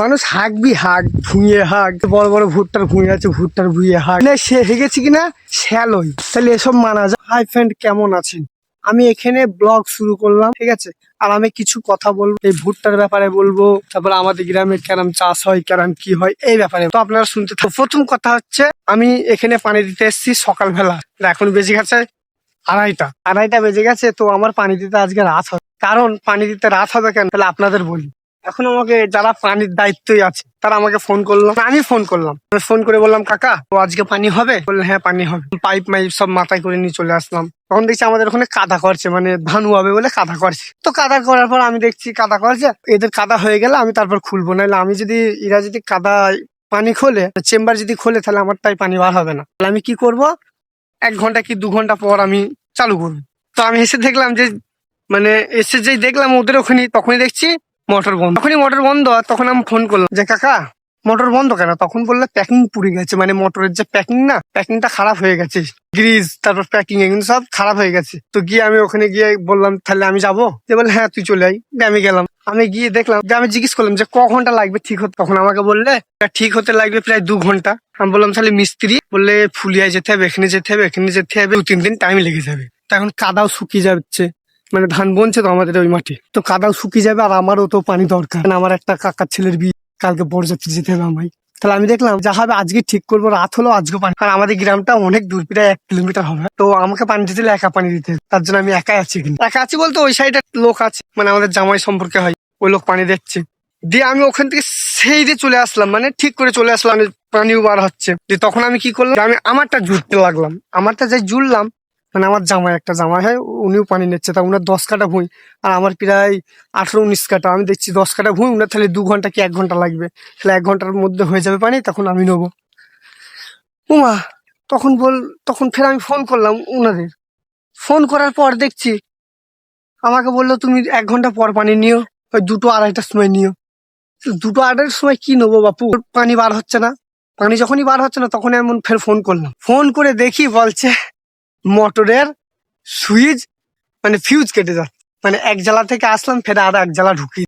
মানুষ হাঁকবি হাঁক ভুঁইয়ে হাঁক, বড় বড় ভুট্টার ভুঁই আছে, ভুট্টার ভুঁইয়ে হাঁক, সে হেগেছি কিনা শ্যালই, তাহলে এসব মানা যায়। হাই ফ্রেন্ড, কেমন আছেন? আমি এখানে ব্লগ শুরু করলাম, ঠিক আছে। আর আমি কিছু কথা বলবো, এই ভুট্টার ব্যাপারে বলবো, তারপর আমাদের গ্রামে কেরাম চাষ হয়, কেরাম কি হয় এই ব্যাপারে তো আপনারা শুনতে থাকুন। প্রথম কথা হচ্ছে, আমি এখানে পানি দিতে এসেছি সকালবেলা, এখন বেজে গেছে আড়াইটা বেজে গেছে। তো আমার পানি দিতে আজকে রাত হবে। কারণ পানি দিতে রাত হবে কেন, তাহলে আপনাদের বলি। এখন আমাকে যারা পানির দায়িত্বই আছে তারা আমাকে ফোন করলো, আমি ফোন করলাম, ফোন করে বললাম, কাকা তো আজকে পানি হবে? বললেন হ্যাঁ পানি হবে। পাইপ মাইপ সব মাথায় করে নিয়ে চলে আসলাম। তখন দেখছি আমাদের ওখানে কাদা করছে, মানে ধান হবে বলে কাদা করছে। তো কাদা করার পর আমি দেখছি কাদা করছে, এদের কাদা হয়ে গেলে আমি তারপর খুলবো, নাহলে আমি যদি এরা যদি কাদা পানি খোলে, চেম্বার যদি খোলে, তাহলে আমার তাই পানি বার হবে না। তাহলে আমি কি করব, 1 ঘন্টা কি 2 ঘন্টা পর আমি চালু করবো। তো আমি এসে দেখলাম যে, মানে এসে যেই দেখলাম ওদের ওখানে, তখনই দেখছি মোটর বন্ধ। তখনই মোটর বন্ধ, তখন আমি ফোন করলাম যে কাকা মোটর বন্ধ কেন? তখন বললে প্যাকিং পুড়ে গেছে, মানে মোটরের যে প্যাকিং না, প্যাকিংটা খারাপ হয়ে গেছে, গ্রিজ তারপর প্যাকিং এগুলো সব খারাপ হয়ে গেছে। তো গিয়ে আমি ওখানে গিয়ে বললাম তাহলে আমি যাবো? যে বলে হ্যাঁ তুই চলে আয়। দিয়ে আমি গেলাম, আমি গিয়ে দেখলাম যে, আমি জিজ্ঞেস করলাম যে ক ঘন্টা লাগবে ঠিক হতে। তখন আমাকে বললে ঠিক হতে লাগবে প্রায় 2 ঘন্টা। আমি বললাম তাহলে মিস্ত্রি? বললে ফুলিয়ায় যেতে হবে, এখানে যেতে হবে, এখানে যেতে হবে, 2-3 দিন টাইম লেগে যাবে। তো এখন কাদাও শুকিয়ে যাচ্ছে, মানে ধান বনছে তো আমাদের ওই মাটি, তো কাদাও শুকিয়ে যাবে, আর আমারও তো পানি দরকার। আমার একটা কাকার ছেলের বিয়ে, কালকে বরযাত্রী যেতে হবে আমায়। তাহলে আমি দেখলাম যা হবে আজকে ঠিক করবো, রাত হলো আজকে পানি। আর আমাদের গ্রামটা অনেক দূর, প্রায় 1 কিলোমিটার হবে। তো আমাকে পানি দিতে হলে একা পানি দিতে হবে। তার জন্য আমি একাই আছি, কিন্তু একা আছি বলতে ওই সাইডে লোক আছে, মানে আমাদের জামাই সম্পর্কে হয়, ওই লোক পানি দিচ্ছে। দিয়ে আমি ওখান থেকে সেই দিয়ে চলে আসলাম, মানে ঠিক করে চলে আসলাম, পানিও বার হচ্ছে। দিয়ে তখন আমি কি করলাম, আমি আমারটা জুড়তে লাগলাম। আমারটা যাই জুড়লাম, মানে আমার জামাই একটা জামাই হয়, উনিও পানি নিচ্ছে। তা উনার 10 কাঠা ভুঁই, আর আমার প্রায় 18-19 কাঠা। আমি দেখছি 10 কাঠা ভুঁই, উনার তাহলে 2 ঘন্টা কি 1 ঘন্টা লাগবে, তাহলে 1 ঘন্টার মধ্যে হয়ে যাবে পানি, তখন আমি নেবো। উমা, তখন ফের আমি ফোন করলাম উনাদের। ফোন করার পর দেখছি আমাকে বললো তুমি 1 ঘন্টা পর পানি নিও, ওই 2-2-2:30টার সময় নিও। 2-2-2:30টার সময় কি নেবো বাপু, পানি বার হচ্ছে না। পানি যখনই বার হচ্ছে না, তখনই আমি ফের ফোন করলাম। ফোন করে দেখি বলছে মোটরের সুইচ, মানে ফিউজ কেটে যাচ্ছে। মানে এক জ্বালা থেকে আসলাম, ফের আর এক জ্বালা ঢুকি।